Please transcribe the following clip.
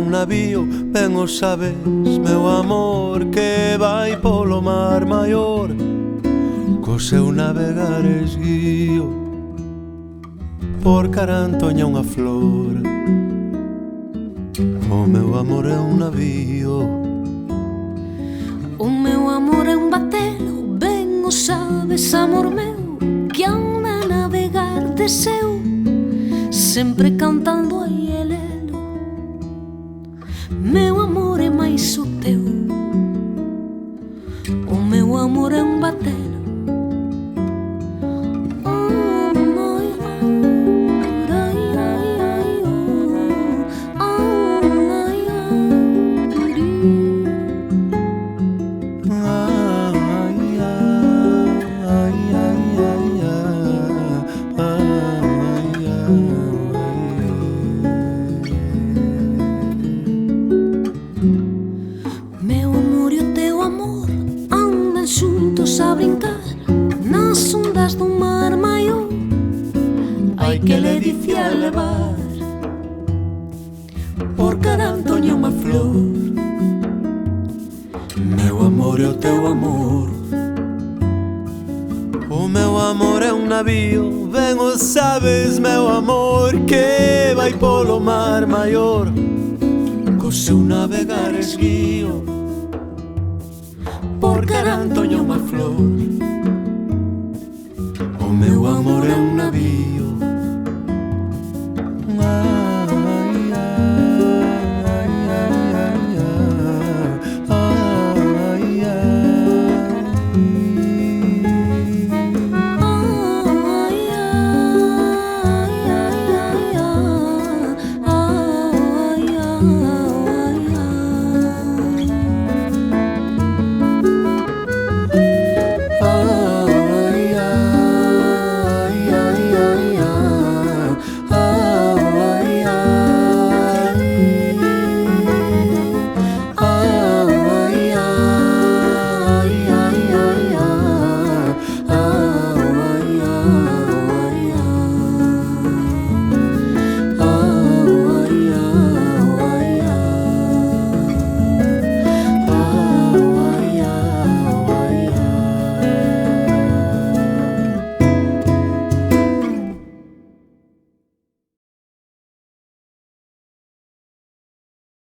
un navío, ben o sabes, meu amor, que vai polo mar maior, co seu navegar esguío, por Carantoña unha flor. O meu amor é un navío, o meu amor é un batelo, ben o sabes, amor meu, que anda a navegar de seu, sempre cantando ai elelo. Meu amor é máis o teu, o meu amor é un batelo. Meu amor e o teu amor andan xuntos a brincar nas ondas do mar maior. Ai que ledicia levar por Carantoña unha flor. meu amor é o teu amor. O meu amor é un navío, ben o sabes, meu amor, que vai polo mar maior, co seu navegar esguío, por Carantoña unha flor. O meu amor é un navío,